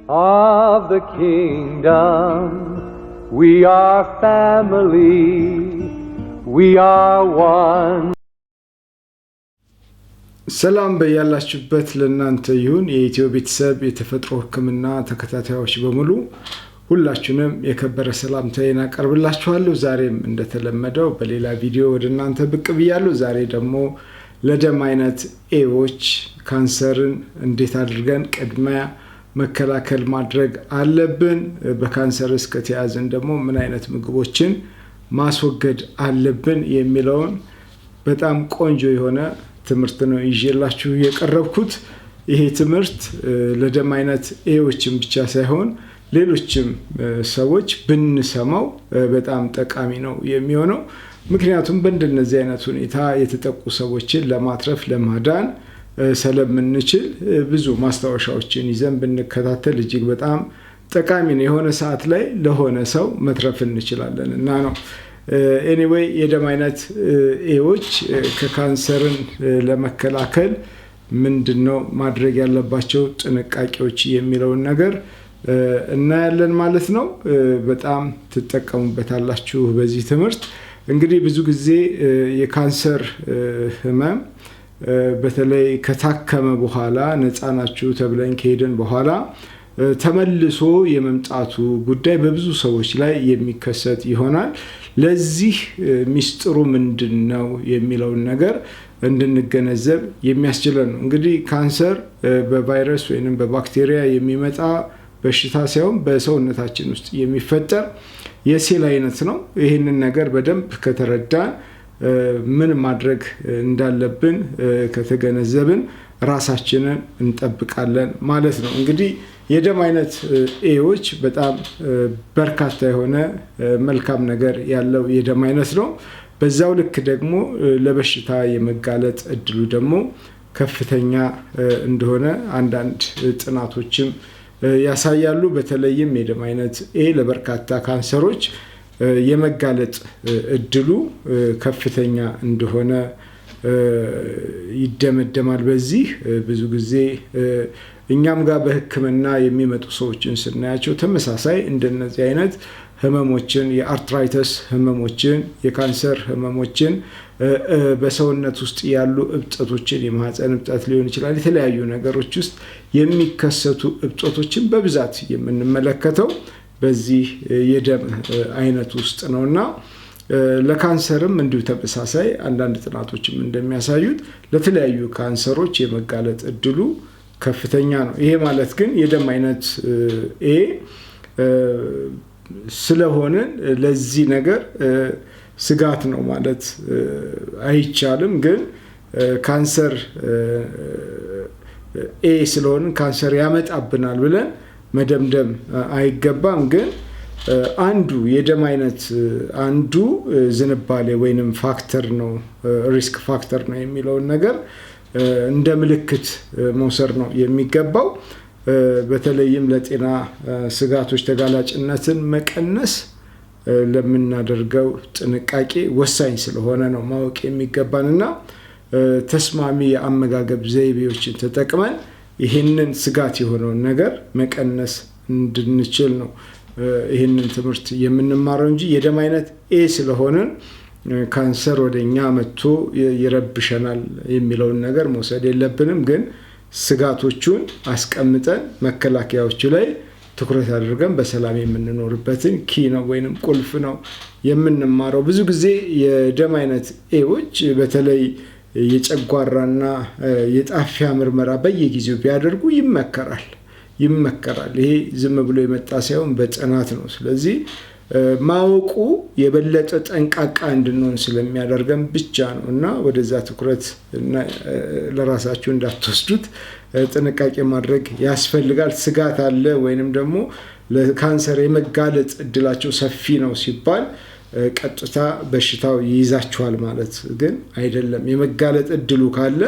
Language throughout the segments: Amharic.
of the kingdom. We are family, we are one. ሰላም በያላችሁበት ለእናንተ ይሁን። የኢትዮ ቤተሰብ የተፈጥሮ ሕክምና ተከታታዮች በሙሉ ሁላችሁንም የከበረ ሰላምታዬን አቀርብላችኋለሁ። ዛሬም እንደተለመደው በሌላ ቪዲዮ ወደ እናንተ ብቅ ብያለሁ። ዛሬ ደግሞ ለደም አይነት ኤዎች ካንሰርን እንዴት አድርገን ቅድሚያ መከላከል ማድረግ አለብን፣ በካንሰር እስከተያዘን ደግሞ ምን አይነት ምግቦችን ማስወገድ አለብን የሚለውን በጣም ቆንጆ የሆነ ትምህርት ነው ይዤላችሁ የቀረብኩት። ይሄ ትምህርት ለደም አይነት ኤዎችን ብቻ ሳይሆን ሌሎችም ሰዎች ብንሰማው በጣም ጠቃሚ ነው የሚሆነው። ምክንያቱም በእንደነዚህ አይነት ሁኔታ የተጠቁ ሰዎችን ለማትረፍ ለማዳን ስለምንችል ብዙ ማስታወሻዎችን ይዘን ብንከታተል እጅግ በጣም ጠቃሚ ነው። የሆነ ሰዓት ላይ ለሆነ ሰው መትረፍ እንችላለን እና ነው። ኤኒዌይ የደም አይነት ኤዎች ከካንሰርን ለመከላከል ምንድነው ማድረግ ያለባቸው ጥንቃቄዎች የሚለውን ነገር እናያለን ማለት ነው። በጣም ትጠቀሙበታላችሁ በዚህ ትምህርት። እንግዲህ ብዙ ጊዜ የካንሰር ህመም በተለይ ከታከመ በኋላ ነፃ ናችሁ ተብለን ከሄድን በኋላ ተመልሶ የመምጣቱ ጉዳይ በብዙ ሰዎች ላይ የሚከሰት ይሆናል። ለዚህ ሚስጥሩ ምንድነው የሚለውን ነገር እንድንገነዘብ የሚያስችለን ነው። እንግዲህ ካንሰር በቫይረስ ወይንም በባክቴሪያ የሚመጣ በሽታ ሳይሆን በሰውነታችን ውስጥ የሚፈጠር የሴል አይነት ነው። ይህንን ነገር በደንብ ከተረዳን ምን ማድረግ እንዳለብን ከተገነዘብን ራሳችንን እንጠብቃለን ማለት ነው። እንግዲህ የደም አይነት ኤዎች በጣም በርካታ የሆነ መልካም ነገር ያለው የደም አይነት ነው። በዛው ልክ ደግሞ ለበሽታ የመጋለጥ እድሉ ደግሞ ከፍተኛ እንደሆነ አንዳንድ ጥናቶችም ያሳያሉ። በተለይም የደም አይነት ኤ ለበርካታ ካንሰሮች የመጋለጥ እድሉ ከፍተኛ እንደሆነ ይደመደማል። በዚህ ብዙ ጊዜ እኛም ጋር በሕክምና የሚመጡ ሰዎችን ስናያቸው ተመሳሳይ እንደነዚህ አይነት ህመሞችን፣ የአርትራይተስ ህመሞችን፣ የካንሰር ህመሞችን፣ በሰውነት ውስጥ ያሉ እብጠቶችን፣ የማህፀን እብጠት ሊሆን ይችላል፣ የተለያዩ ነገሮች ውስጥ የሚከሰቱ እብጠቶችን በብዛት የምንመለከተው በዚህ የደም አይነት ውስጥ ነውና ለካንሰርም እንዲሁ ተመሳሳይ አንዳንድ ጥናቶችም እንደሚያሳዩት ለተለያዩ ካንሰሮች የመጋለጥ እድሉ ከፍተኛ ነው። ይሄ ማለት ግን የደም አይነት ኤ ስለሆነ ለዚህ ነገር ስጋት ነው ማለት አይቻልም። ግን ካንሰር ኤ ስለሆነ ካንሰር ያመጣብናል ብለን መደምደም አይገባም። ግን አንዱ የደም አይነት አንዱ ዝንባሌ ወይንም ፋክተር ነው፣ ሪስክ ፋክተር ነው የሚለውን ነገር እንደ ምልክት መውሰድ ነው የሚገባው። በተለይም ለጤና ስጋቶች ተጋላጭነትን መቀነስ ለምናደርገው ጥንቃቄ ወሳኝ ስለሆነ ነው ማወቅ የሚገባንና ተስማሚ የአመጋገብ ዘይቤዎችን ተጠቅመን ይህንን ስጋት የሆነውን ነገር መቀነስ እንድንችል ነው ይህንን ትምህርት የምንማረው እንጂ የደም አይነት ኤ ስለሆነን ካንሰር ወደኛ መጥቶ ይረብሸናል የሚለውን ነገር መውሰድ የለብንም። ግን ስጋቶቹን አስቀምጠን መከላከያዎቹ ላይ ትኩረት አድርገን በሰላም የምንኖርበትን ኪ ነው ወይንም ቁልፍ ነው የምንማረው። ብዙ ጊዜ የደም አይነት ኤዎች በተለይ የጨጓራና የጣፊያ ምርመራ በየጊዜው ቢያደርጉ ይመከራል። ይሄ ዝም ብሎ የመጣ ሳይሆን በጥናት ነው። ስለዚህ ማወቁ የበለጠ ጠንቃቃ እንድንሆን ስለሚያደርገን ብቻ ነው እና ወደዛ ትኩረት ለራሳችሁ እንዳትወስዱት ጥንቃቄ ማድረግ ያስፈልጋል። ስጋት አለ ወይንም ደግሞ ለካንሰር የመጋለጥ እድላቸው ሰፊ ነው ሲባል ቀጥታ በሽታው ይይዛችኋል ማለት ግን አይደለም። የመጋለጥ እድሉ ካለ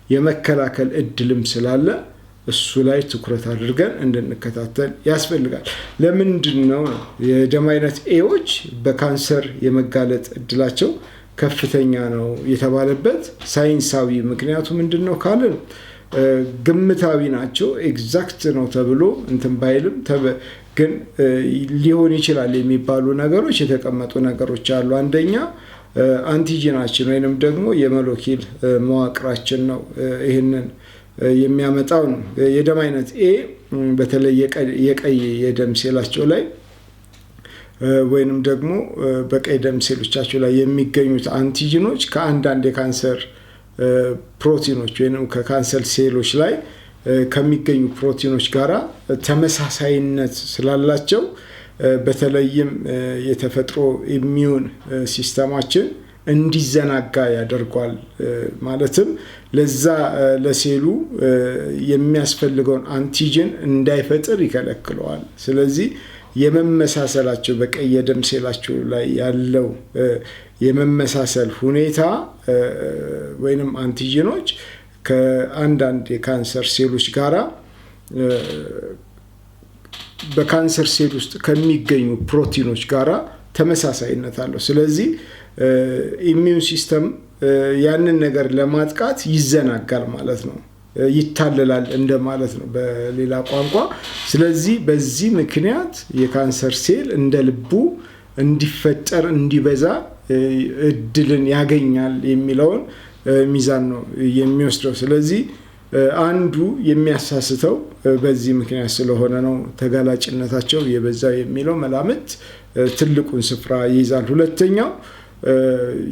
የመከላከል እድልም ስላለ እሱ ላይ ትኩረት አድርገን እንድንከታተል ያስፈልጋል። ለምንድን ነው የደም አይነት ኤዎች በካንሰር የመጋለጥ እድላቸው ከፍተኛ ነው የተባለበት ሳይንሳዊ ምክንያቱ ምንድነው ካልን ግምታዊ ናቸው። ኤግዛክት ነው ተብሎ እንትን ባይልም ግን ሊሆን ይችላል የሚባሉ ነገሮች የተቀመጡ ነገሮች አሉ። አንደኛ አንቲጂናችን ወይንም ደግሞ የሞለኪል መዋቅራችን ነው ይህንን የሚያመጣው ነው። የደም አይነት ኤ በተለይ የቀይ የደም ሴላቸው ላይ ወይንም ደግሞ በቀይ ደም ሴሎቻቸው ላይ የሚገኙት አንቲጂኖች ከአንዳንድ የካንሰር ፕሮቲኖች ወይንም ከካንሰር ሴሎች ላይ ከሚገኙ ፕሮቲኖች ጋራ ተመሳሳይነት ስላላቸው በተለይም የተፈጥሮ ኢሚዩን ሲስተማችን እንዲዘናጋ ያደርጓል። ማለትም ለዛ ለሴሉ የሚያስፈልገውን አንቲጂን እንዳይፈጥር ይከለክለዋል። ስለዚህ የመመሳሰላቸው በቀይ የደም ሴላቸው ላይ ያለው የመመሳሰል ሁኔታ ወይንም አንቲጂኖች ከአንዳንድ የካንሰር ሴሎች ጋራ በካንሰር ሴል ውስጥ ከሚገኙ ፕሮቲኖች ጋራ ተመሳሳይነት አለው። ስለዚህ ኢሚዩን ሲስተም ያንን ነገር ለማጥቃት ይዘናጋል ማለት ነው፣ ይታለላል እንደማለት ነው በሌላ ቋንቋ። ስለዚህ በዚህ ምክንያት የካንሰር ሴል እንደ ልቡ እንዲፈጠር እንዲበዛ እድልን ያገኛል የሚለውን ሚዛን ነው የሚወስደው። ስለዚህ አንዱ የሚያሳስተው በዚህ ምክንያት ስለሆነ ነው ተጋላጭነታቸው የበዛ የሚለው መላምት ትልቁን ስፍራ ይይዛል። ሁለተኛው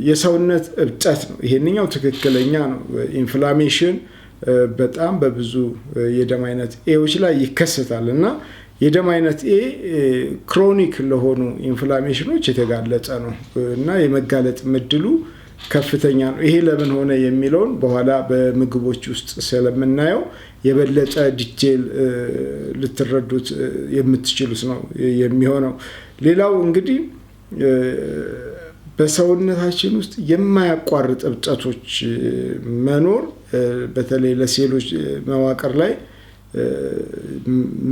የሰውነት እብጠት ነው። ይሄንኛው ትክክለኛ ነው። ኢንፍላሜሽን በጣም በብዙ የደም አይነት ኤዎች ላይ ይከሰታል እና የደም አይነት ኤ ክሮኒክ ለሆኑ ኢንፍላሜሽኖች የተጋለጠ ነው እና የመጋለጥ ምድሉ ከፍተኛ ነው። ይሄ ለምን ሆነ የሚለውን በኋላ በምግቦች ውስጥ ስለምናየው የበለጠ ዲቴል ልትረዱት የምትችሉት ነው የሚሆነው። ሌላው እንግዲህ በሰውነታችን ውስጥ የማያቋርጥ እብጠቶች መኖር በተለይ ለሴሎች መዋቅር ላይ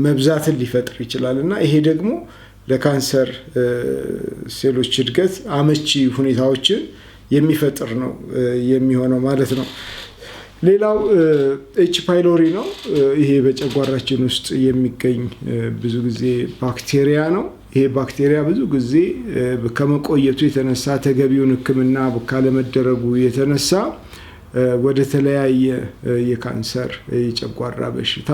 መብዛትን ሊፈጥር ይችላል እና ይሄ ደግሞ ለካንሰር ሴሎች እድገት አመቺ ሁኔታዎችን የሚፈጥር ነው የሚሆነው ማለት ነው። ሌላው ኤች ፓይሎሪ ነው። ይሄ በጨጓራችን ውስጥ የሚገኝ ብዙ ጊዜ ባክቴሪያ ነው። ይሄ ባክቴሪያ ብዙ ጊዜ ከመቆየቱ የተነሳ ተገቢውን ሕክምና ካለመደረጉ የተነሳ ወደ ተለያየ የካንሰር የጨጓራ በሽታ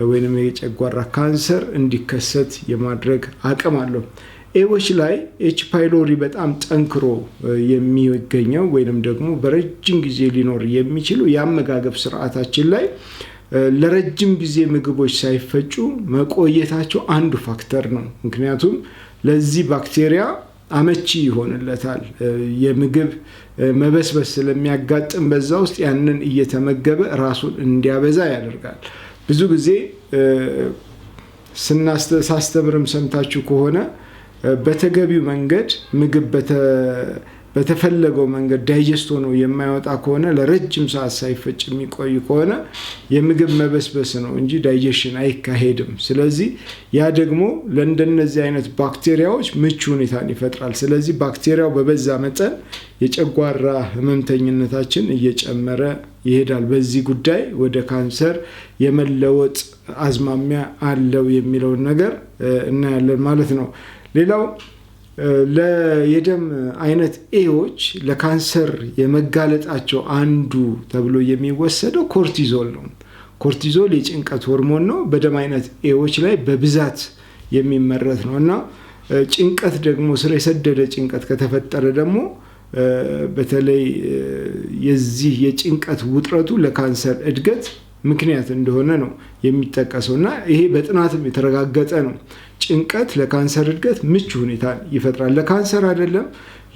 ወይንም የጨጓራ ካንሰር እንዲከሰት የማድረግ አቅም አለው። ኤዎች ላይ ኤች ፓይሎሪ በጣም ጠንክሮ የሚገኘው ወይንም ደግሞ በረጅም ጊዜ ሊኖር የሚችለው የአመጋገብ ስርዓታችን ላይ ለረጅም ጊዜ ምግቦች ሳይፈጩ መቆየታቸው አንዱ ፋክተር ነው። ምክንያቱም ለዚህ ባክቴሪያ አመቺ ይሆንለታል። የምግብ መበስበስ ስለሚያጋጥም በዛ ውስጥ ያንን እየተመገበ ራሱን እንዲያበዛ ያደርጋል። ብዙ ጊዜ ሳስተምርም ሰምታችሁ ከሆነ በተገቢው መንገድ ምግብ በተፈለገው መንገድ ዳይጀስት ሆኖ የማይወጣ ከሆነ ለረጅም ሰዓት ሳይፈጭ የሚቆይ ከሆነ የምግብ መበስበስ ነው እንጂ ዳይጀሽን አይካሄድም። ስለዚህ ያ ደግሞ ለእንደነዚህ አይነት ባክቴሪያዎች ምቹ ሁኔታን ይፈጥራል። ስለዚህ ባክቴሪያው በበዛ መጠን የጨጓራ ህመምተኝነታችን እየጨመረ ይሄዳል። በዚህ ጉዳይ ወደ ካንሰር የመለወጥ አዝማሚያ አለው የሚለውን ነገር እናያለን ማለት ነው። ሌላው የደም አይነት ኤዎች ለካንሰር የመጋለጣቸው አንዱ ተብሎ የሚወሰደው ኮርቲዞል ነው። ኮርቲዞል የጭንቀት ሆርሞን ነው። በደም አይነት ኤዎች ላይ በብዛት የሚመረት ነው እና ጭንቀት ደግሞ ስር የሰደደ ጭንቀት ከተፈጠረ ደግሞ በተለይ የዚህ የጭንቀት ውጥረቱ ለካንሰር እድገት ምክንያት እንደሆነ ነው የሚጠቀሰው እና ይሄ በጥናትም የተረጋገጠ ነው። ጭንቀት ለካንሰር እድገት ምቹ ሁኔታ ይፈጥራል። ለካንሰር አይደለም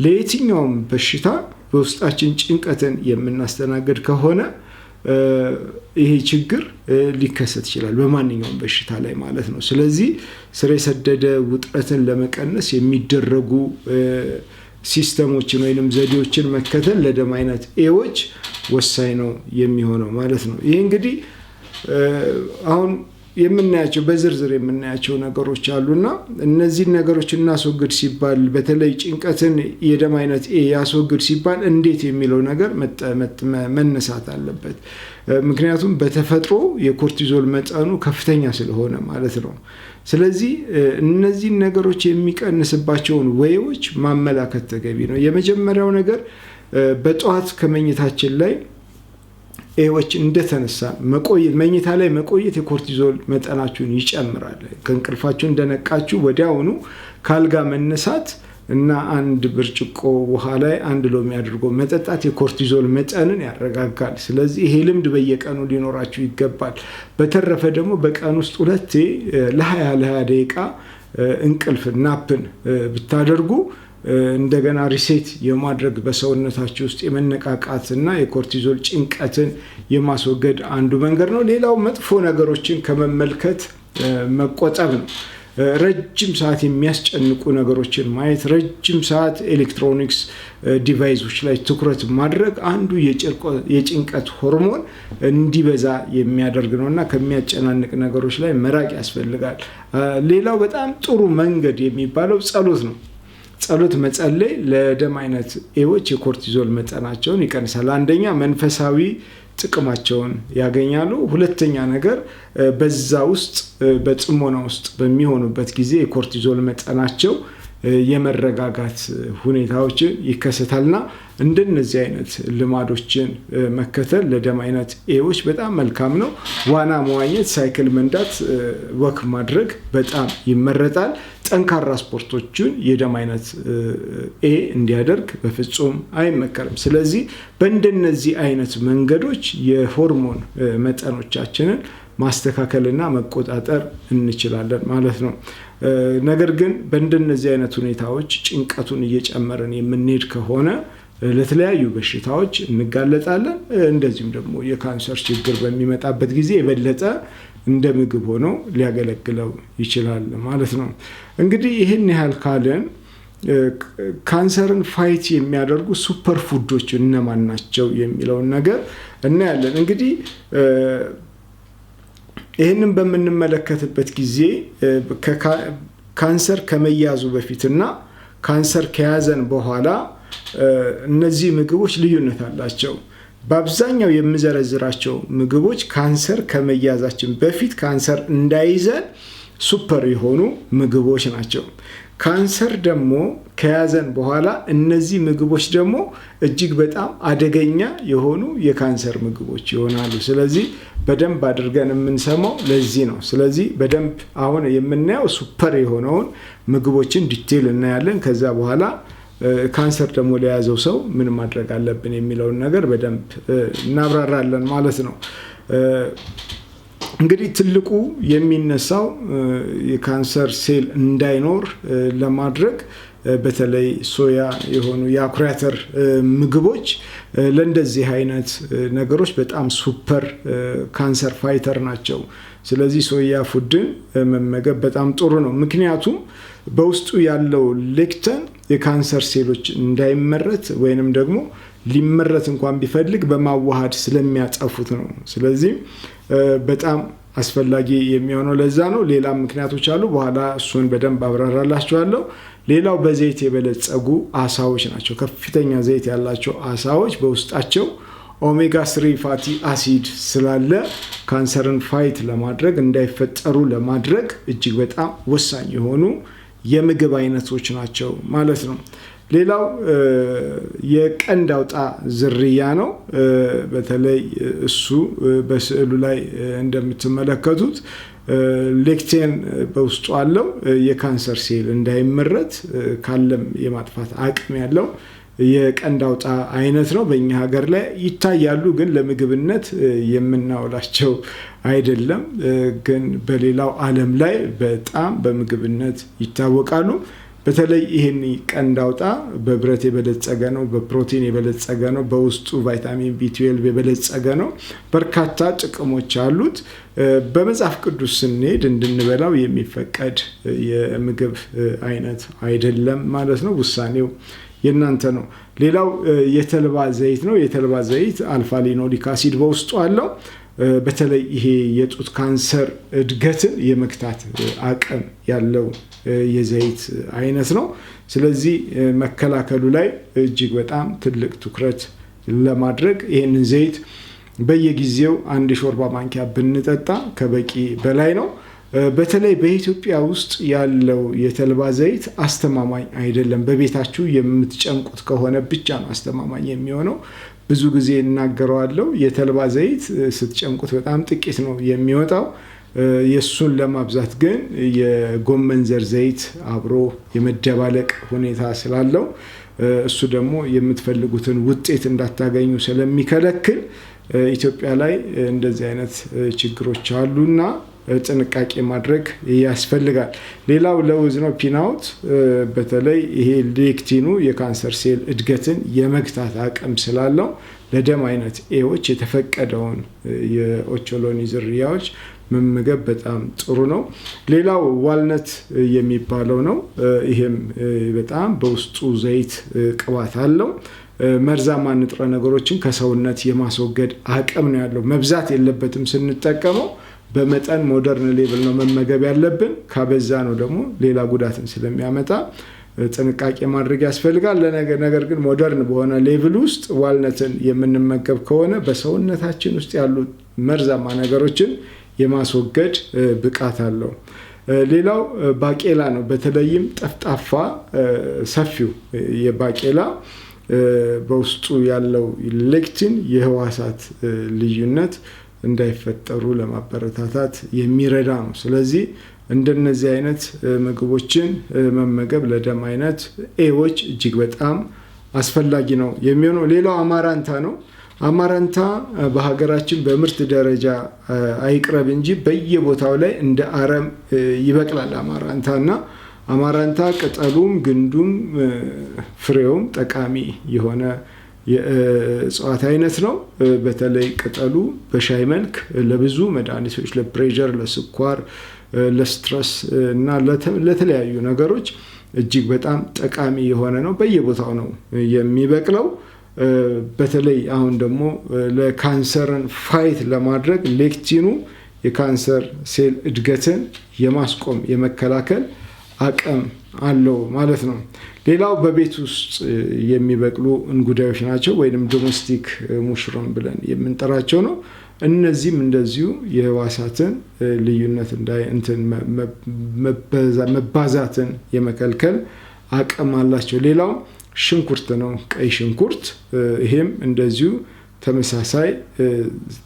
ለየትኛውም በሽታ በውስጣችን ጭንቀትን የምናስተናግድ ከሆነ ይሄ ችግር ሊከሰት ይችላል በማንኛውም በሽታ ላይ ማለት ነው። ስለዚህ ስር የሰደደ ውጥረትን ለመቀነስ የሚደረጉ ሲስተሞችን ወይንም ዘዴዎችን መከተል ለደም አይነት ኤዎች ወሳኝ ነው የሚሆነው ማለት ነው። ይሄ እንግዲህ አሁን የምናያቸው በዝርዝር የምናያቸው ነገሮች አሉና እነዚህን ነገሮች እናስወግድ ሲባል በተለይ ጭንቀትን የደም አይነት ኤ ያስወግድ ሲባል እንዴት የሚለው ነገር መነሳት አለበት። ምክንያቱም በተፈጥሮ የኮርቲዞል መጠኑ ከፍተኛ ስለሆነ ማለት ነው። ስለዚህ እነዚህን ነገሮች የሚቀንስባቸውን ወይዎች ማመላከት ተገቢ ነው። የመጀመሪያው ነገር በጠዋት ከመኝታችን ላይ ኤዎች እንደተነሳ መኝታ ላይ መቆየት የኮርቲዞል መጠናችሁን ይጨምራል። ከእንቅልፋችሁ እንደነቃችሁ ወዲያውኑ ካልጋ መነሳት እና አንድ ብርጭቆ ውሃ ላይ 1 ሎሚ አድርጎ መጠጣት የኮርቲዞል መጠንን ያረጋጋል። ስለዚህ ይሄ ልምድ በየቀኑ ሊኖራችሁ ይገባል። በተረፈ ደግሞ በቀን ውስጥ 2 ለ20 ደቂቃ እንቅልፍ ናፕን ብታደርጉ እንደገና ሪሴት የማድረግ በሰውነታችሁ ውስጥ የመነቃቃትና የኮርቲዞል ጭንቀትን የማስወገድ አንዱ መንገድ ነው። ሌላው መጥፎ ነገሮችን ከመመልከት መቆጠብ ነው። ረጅም ሰዓት የሚያስጨንቁ ነገሮችን ማየት፣ ረጅም ሰዓት ኤሌክትሮኒክስ ዲቫይሶች ላይ ትኩረት ማድረግ አንዱ የጭንቀት ሆርሞን እንዲበዛ የሚያደርግ ነውና ከሚያጨናንቅ ነገሮች ላይ መራቅ ያስፈልጋል። ሌላው በጣም ጥሩ መንገድ የሚባለው ጸሎት ነው። ጸሎት መጸለይ ለደም አይነት ኤዎች የኮርቲዞል መጠናቸውን ይቀንሳል። አንደኛ መንፈሳዊ ጥቅማቸውን ያገኛሉ። ሁለተኛ ነገር በዛ ውስጥ በጽሞና ውስጥ በሚሆኑበት ጊዜ የኮርቲዞል መጠናቸው የመረጋጋት ሁኔታዎችን ይከሰታልና እንደነዚህ አይነት ልማዶችን መከተል ለደም አይነት ኤዎች በጣም መልካም ነው። ዋና መዋኘት፣ ሳይክል መንዳት፣ ወክ ማድረግ በጣም ይመረጣል። ጠንካራ ስፖርቶችን የደም አይነት ኤ እንዲያደርግ በፍጹም አይመከርም። ስለዚህ በእንደነዚህ አይነት መንገዶች የሆርሞን መጠኖቻችንን ማስተካከልና መቆጣጠር እንችላለን ማለት ነው። ነገር ግን በእንደነዚህ አይነት ሁኔታዎች ጭንቀቱን እየጨመረን የምንሄድ ከሆነ ለተለያዩ በሽታዎች እንጋለጣለን። እንደዚሁም ደግሞ የካንሰር ችግር በሚመጣበት ጊዜ የበለጠ እንደ ምግብ ሆኖ ሊያገለግለው ይችላል ማለት ነው። እንግዲህ ይህን ያህል ካለን ካንሰርን ፋይት የሚያደርጉ ሱፐር ፉዶች እነማን ናቸው የሚለውን ነገር እናያለን። እንግዲህ ይህንን በምንመለከትበት ጊዜ ካንሰር ከመያዙ በፊትና ካንሰር ከያዘን በኋላ እነዚህ ምግቦች ልዩነት አላቸው። በአብዛኛው የምዘረዝራቸው ምግቦች ካንሰር ከመያዛችን በፊት ካንሰር እንዳይዘን ሱፐር የሆኑ ምግቦች ናቸው። ካንሰር ደግሞ ከያዘን በኋላ እነዚህ ምግቦች ደግሞ እጅግ በጣም አደገኛ የሆኑ የካንሰር ምግቦች ይሆናሉ። ስለዚህ በደንብ አድርገን የምንሰማው ለዚህ ነው። ስለዚህ በደንብ አሁን የምናየው ሱፐር የሆነውን ምግቦችን ዲቴል እናያለን። ከዛ በኋላ ካንሰር ደግሞ ለያዘው ሰው ምን ማድረግ አለብን የሚለውን ነገር በደንብ እናብራራለን ማለት ነው። እንግዲህ ትልቁ የሚነሳው የካንሰር ሴል እንዳይኖር ለማድረግ በተለይ ሶያ የሆኑ የአኩሪ አተር ምግቦች ለእንደዚህ አይነት ነገሮች በጣም ሱፐር ካንሰር ፋይተር ናቸው። ስለዚህ ሶያ ፉድን መመገብ በጣም ጥሩ ነው። ምክንያቱም በውስጡ ያለው ሌክተን የካንሰር ሴሎች እንዳይመረት ወይንም ደግሞ ሊመረት እንኳን ቢፈልግ በማዋሃድ ስለሚያጠፉት ነው። ስለዚህ በጣም አስፈላጊ የሚሆነው ለዛ ነው። ሌላ ምክንያቶች አሉ፣ በኋላ እሱን በደንብ አብራራላችኋለሁ። ሌላው በዘይት የበለጸጉ አሳዎች ናቸው። ከፍተኛ ዘይት ያላቸው አሳዎች በውስጣቸው ኦሜጋ 3 ፋቲ አሲድ ስላለ ካንሰርን ፋይት ለማድረግ እንዳይፈጠሩ ለማድረግ እጅግ በጣም ወሳኝ የሆኑ የምግብ አይነቶች ናቸው ማለት ነው። ሌላው የቀንድ አውጣ ዝርያ ነው። በተለይ እሱ በስዕሉ ላይ እንደምትመለከቱት ሌክቴን በውስጡ አለው። የካንሰር ሴል እንዳይመረት ካለም የማጥፋት አቅም ያለው የቀንድ አውጣ አይነት ነው። በእኛ ሀገር ላይ ይታያሉ፣ ግን ለምግብነት የምናውላቸው አይደለም። ግን በሌላው ዓለም ላይ በጣም በምግብነት ይታወቃሉ። በተለይ ይህን ቀንድ አውጣ በብረት የበለጸገ ነው፣ በፕሮቲን የበለጸገ ነው፣ በውስጡ ቫይታሚን ቢ12 የበለጸገ ነው። በርካታ ጥቅሞች አሉት። በመጽሐፍ ቅዱስ ስንሄድ እንድንበላው የሚፈቀድ የምግብ አይነት አይደለም ማለት ነው። ውሳኔው የእናንተ ነው። ሌላው የተልባ ዘይት ነው። የተልባ ዘይት አልፋ ሊኖሊክ አሲድ በውስጡ አለው። በተለይ ይሄ የጡት ካንሰር እድገትን የመግታት አቅም ያለው የዘይት አይነት ነው። ስለዚህ መከላከሉ ላይ እጅግ በጣም ትልቅ ትኩረት ለማድረግ ይህንን ዘይት በየጊዜው 1 ሾርባ ማንኪያ ብንጠጣ ከበቂ በላይ ነው። በተለይ በኢትዮጵያ ውስጥ ያለው የተልባ ዘይት አስተማማኝ አይደለም። በቤታችሁ የምትጨምቁት ከሆነ ብቻ ነው አስተማማኝ የሚሆነው። ብዙ ጊዜ እናገረዋለሁ፣ የተልባ ዘይት ስትጨምቁት በጣም ጥቂት ነው የሚወጣው። የሱን ለማብዛት ግን የጎመን ዘር ዘይት አብሮ የመደባለቅ ሁኔታ ስላለው እሱ ደግሞ የምትፈልጉትን ውጤት እንዳታገኙ ስለሚከለክል ኢትዮጵያ ላይ እንደዚህ አይነት ችግሮች አሉና ጥንቃቄ ማድረግ ያስፈልጋል። ሌላው ለውዝ ነው። ፒናውት በተለይ ይሄ ሌክቲኑ የካንሰር ሴል እድገትን የመግታት አቅም ስላለው ለደም አይነት ኤዎች የተፈቀደውን የኦቾሎኒ ዝርያዎች መመገብ በጣም ጥሩ ነው። ሌላው ዋልነት የሚባለው ነው። ይሄም በጣም በውስጡ ዘይት ቅባት አለው። መርዛማ ንጥረ ነገሮችን ከሰውነት የማስወገድ አቅም ነው ያለው። መብዛት የለበትም ስንጠቀመው፣ በመጠን ሞደርን ሌቭል ነው መመገብ ያለብን። ካበዛ ነው ደግሞ ሌላ ጉዳትን ስለሚያመጣ ጥንቃቄ ማድረግ ያስፈልጋል። ነገር ግን ሞደርን በሆነ ሌቭል ውስጥ ዋልነትን የምንመገብ ከሆነ በሰውነታችን ውስጥ ያሉ መርዛማ ነገሮችን የማስወገድ ብቃት አለው። ሌላው ባቄላ ነው። በተለይም ጠፍጣፋ ሰፊው የባቄላ በውስጡ ያለው ሌክቲን የህዋሳት ልዩነት እንዳይፈጠሩ ለማበረታታት የሚረዳ ነው። ስለዚህ እንደነዚህ አይነት ምግቦችን መመገብ ለደም አይነት ኤዎች እጅግ በጣም አስፈላጊ ነው የሚሆነው። ሌላው አማራንታ ነው። አማራንታ በሀገራችን በምርት ደረጃ አይቅረብ እንጂ በየቦታው ላይ እንደ አረም ይበቅላል። አማራንታ ቅጠሉም ግንዱም ፍሬውም ጠቃሚ የሆነ የእጽዋት አይነት ነው። በተለይ ቅጠሉ በሻይ መልክ ለብዙ መድኃኒቶች፣ ለፕሬሸር፣ ለስኳር፣ ለስትረስ እና ለተለያዩ ነገሮች እጅግ በጣም ጠቃሚ የሆነ ነው። በየቦታው ነው የሚበቅለው። በተለይ አሁን ደግሞ ለካንሰርን ፋይት ለማድረግ ሌክቲኑ የካንሰር ሴል እድገትን የማስቆም የመከላከል አቅም አለው ማለት ነው። ሌላው በቤት ውስጥ የሚበቅሉ እንጉዳዮች ናቸው፣ ወይም ዶሜስቲክ ሙሽሩም ብለን የምንጠራቸው ነው። እነዚህም እንደዚሁ የህዋሳትን ልዩነት መባዛትን የመከልከል አቅም አላቸው። ሌላው ሽንኩርት ነው፣ ቀይ ሽንኩርት። ይሄም እንደዚሁ ተመሳሳይ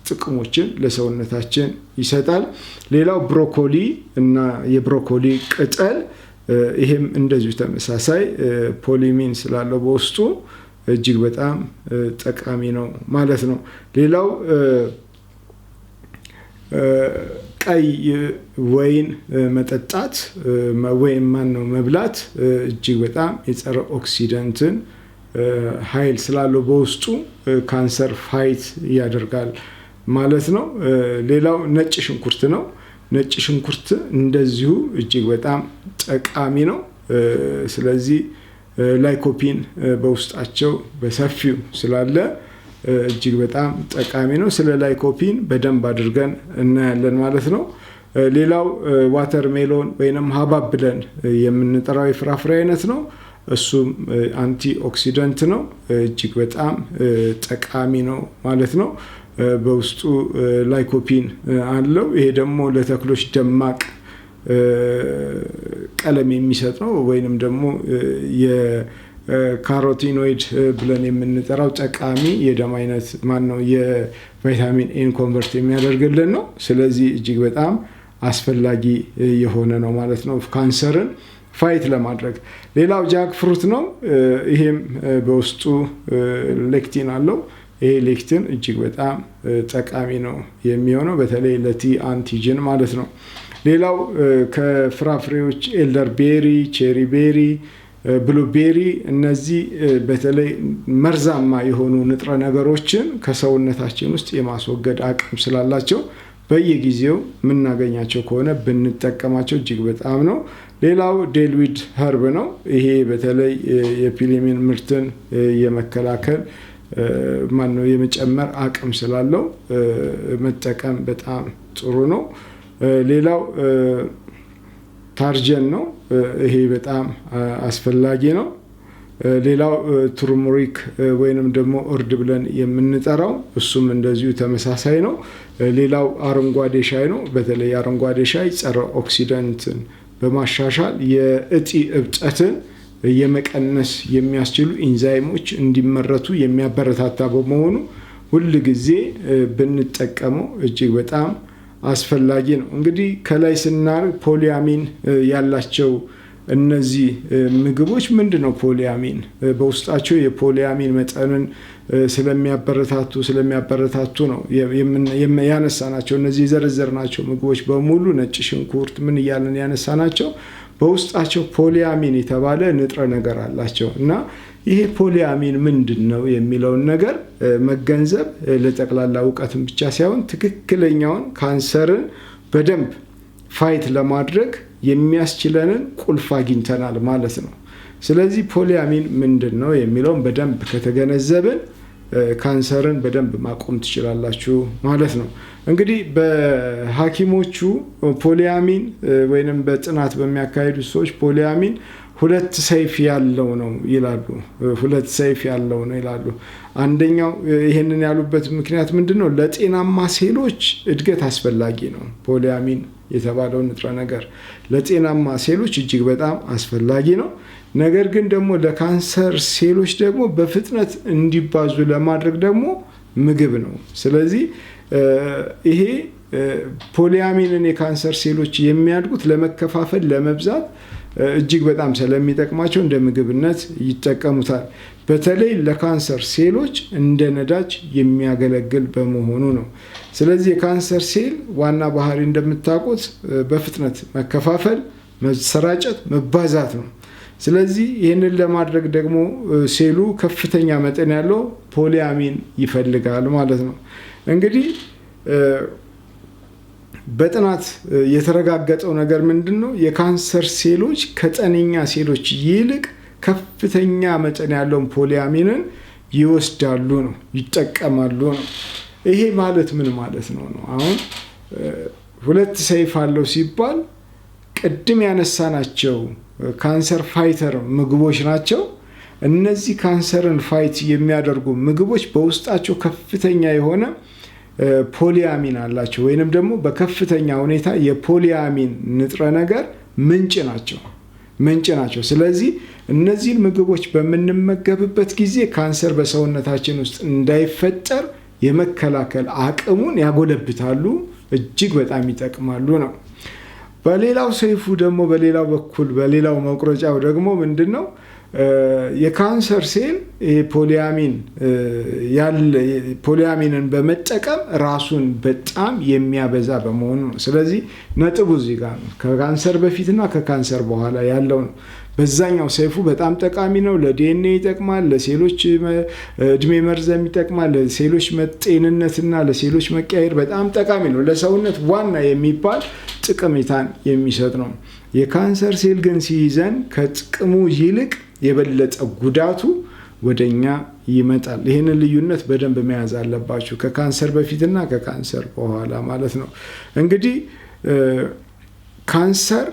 ጥቅሞችን ለሰውነታችን ይሰጣል። ሌላው ብሮኮሊ እና የብሮኮሊ ቅጠል፣ ይሄም እንደዚሁ ተመሳሳይ ፖሊሚን ስላለው በውስጡ እጅግ በጣም ጠቃሚ ነው ማለት ነው። ሌላው ቀይ ወይን መጠጣት ወይም መብላት እጅግ በጣም የጸረ ኦክሲደንትን ኃይል ስላለው በውስጡ ካንሰር ፋይት ያደርጋል ማለት ነው። ሌላው ነጭ ሽንኩርት ነው። ነጭ ሽንኩርት እንደዚሁ እጅግ በጣም ጠቃሚ ነው። ስለዚህ ላይኮፒን በውስጣቸው በሰፊው ስላለ እጅግ በጣም ጠቃሚ ነው። ስለ ላይኮፒን በደንብ አድርገን እናያለን ማለት ነው። ሌላው ዋተር ሜሎን ወይንም ሀባብ ብለን የምንጠራው የፍራፍሬ አይነት ነው። እሱም አንቲ ኦክሲደንት ነው። እጅግ በጣም ጠቃሚ ነው ማለት ነው። በውስጡ ላይኮፒን አለው። ይሄ ደግሞ ለተክሎች ደማቅ ቀለም የሚሰጥ ነው። ወይንም ደግሞ የካሮቲኖይድ ብለን የምንጠራው ጠቃሚ የደም አይነት የቫይታሚን ኤን ኮንቨርት የሚያደርግልን ነው። ስለዚህ እጅግ በጣም አስፈላጊ የሆነ ነው ማለት ነው ካንሰርን ፋይት ለማድረግ። ሌላው ጃክ ፍሩት ነው። ይሄም በውስጡ ሌክቲን አለው። ይሄ ሌክቲን እጅግ በጣም ጠቃሚ ነው የሚሆነው በተለይ ለቲ አንቲጅን ማለት ነው። ሌላው ከፍራፍሬዎች ኤልደር ቤሪ፣ ቼሪ ቤሪ፣ ብሉቤሪ፣ እነዚህ በተለይ መርዛማ የሆኑ ንጥረ ነገሮችን ከሰውነታችን ውስጥ የማስወገድ አቅም ስላላቸው በየጊዜው የምናገኛቸው ከሆነ ብንጠቀማቸው እጅግ በጣም ነው። ሌላው ዴልዊድ ኸርብ ነው። ይሄ በተለይ የፒሊሚን ምርትን የመከላከል ማነው የመጨመር አቅም ስላለው መጠቀም በጣም ጥሩ ነው። ሌላው ታርጀን ነው። ይሄ በጣም አስፈላጊ ነው። ሌላው ቱርመሪክ ወይንም ደግሞ እርድ ብለን የምንጠራው እሱም እንደዚሁ ተመሳሳይ ነው። ሌላው አረንጓዴ ሻይ ነው። በተለይ አረንጓዴ ሻይ ጸረ ኦክሲዳንትን በማሻሻል የእጢ እብጠትን የመቀነስ የሚያስችሉ ኢንዛይሞች እንዲመረቱ የሚያበረታታ በመሆኑ ሁል ጊዜ ብንጠቀመው እጅግ በጣም አስፈላጊ ነው። እንግዲህ ከላይ ስናር ፖሊያሚን ያላቸው እነዚህ ምግቦች ምንድነው? ፖሊያሚን በውስጣቸው የፖሊያሚን መጠንን ስለሚያበረታቱ ነው ያነሳናቸው። እነዚህ የዘረዘርናቸው ምግቦች በሙሉ ነጭ ሽንኩርት ምን እያለን ያነሳናቸው በውስጣቸው ፖሊያሚን የተባለ ንጥረ ነገር አላቸው እና ይሄ ፖሊያሚን ምንድን ነው የሚለውን ነገር መገንዘብ ለጠቅላላ እውቀትን ብቻ ሳይሆን ትክክለኛውን ካንሰርን በደንብ ፋይት ለማድረግ የሚያስችለንን ቁልፍ አግኝተናል ማለት ነው። ስለዚህ ፖሊያሚን ምንድን ነው የሚለውን በደንብ ከተገነዘብን ካንሰርን በደንብ ማቆም ትችላላችሁ ማለት ነው። እንግዲህ በሐኪሞቹ ፖሊያሚን ወይንም በጥናት በሚያካሂዱ ሰዎች ፖሊያሚን ሁለት ሰይፍ ያለው ነው ይላሉ። ሁለት ሰይፍ ያለው ነው ይላሉ። አንደኛው ይሄንን ያሉበት ምክንያት ምንድነው? ለጤናማ ሴሎች እድገት አስፈላጊ ነው። ፖሊያሚን የተባለው ንጥረ ነገር ለጤናማ ሴሎች እጅግ በጣም አስፈላጊ ነው። ነገር ግን ደግሞ ለካንሰር ሴሎች ደግሞ በፍጥነት እንዲባዙ ለማድረግ ደግሞ ምግብ ነው። ስለዚህ ይሄ ፖሊያሚንን የካንሰር ሴሎች የሚያድጉት ለመከፋፈል ለመብዛት እጅግ በጣም ስለሚጠቅማቸው እንደ ምግብነት ይጠቀሙታል። በተለይ ለካንሰር ሴሎች እንደ ነዳጅ የሚያገለግል በመሆኑ ነው። ስለዚህ የካንሰር ሴል ዋና ባህሪ እንደምታውቁት በፍጥነት መከፋፈል፣ መሰራጨት፣ መባዛት ነው። ስለዚህ ይህንን ለማድረግ ደግሞ ሴሉ ከፍተኛ መጠን ያለው ፖሊያሚን ይፈልጋል ማለት ነው። እንግዲህ በጥናት የተረጋገጠው ነገር ምንድን ነው? የካንሰር ሴሎች ከጤነኛ ሴሎች ይልቅ ከፍተኛ መጠን ያለውን ፖሊያሚንን ይወስዳሉ ነው፣ ይጠቀማሉ ነው። ይሄ ማለት ምን ማለት ነው? አሁን ሁለት ሰይፍ አለው ሲባል ቅድም ያነሳናቸው ካንሰር ፋይተር ምግቦች ናቸው። እነዚህ ካንሰርን ፋይት የሚያደርጉ ምግቦች በውስጣቸው ከፍተኛ የሆነ ፖሊያሚን አላቸው፣ ወይንም ደግሞ በከፍተኛ ሁኔታ የፖሊያሚን ንጥረ ነገር ምንጭ ናቸው። ስለዚህ እነዚህን ምግቦች በምንመገብበት ጊዜ ካንሰር በሰውነታችን ውስጥ እንዳይፈጠር የመከላከል አቅሙን ያጎለብታሉ፣ እጅግ በጣም ይጠቅማሉ ነው። በሌላው ሰይፉ ደግሞ በሌላው በኩል በሌላው መቁረጫው ደግሞ ምንድን ነው? የካንሰር ሴል ፖሊያሚንን በመጠቀም ራሱን በጣም የሚያበዛ በመሆኑ ነው። ስለዚህ ነጥቡ እዚህ ጋር ነው። ከካንሰር በፊትና ከካንሰር በኋላ ያለው ነው። በዛኛው ሰይፉ በጣም ጠቃሚ ነው። ለዲኤንኤ ይጠቅማል፣ ለሴሎች እድሜ መርዘም ይጠቅማል፣ ለሴሎች ጤንነትና ለሴሎች መቀያየር በጣም ጠቃሚ ነው። ለሰውነት ዋና የሚባል ጥቅሜታን የሚሰጥ ነው። የካንሰር ሴል ግን ሲይዘን ከጥቅሙ ይልቅ የበለጠ ጉዳቱ ወደኛ ይመጣል። ይህንን ልዩነት በደንብ መያዝ አለባችሁ፣ ከካንሰር በፊትና ከካንሰር በኋላ ማለት ነው። እንግዲህ ካንሰር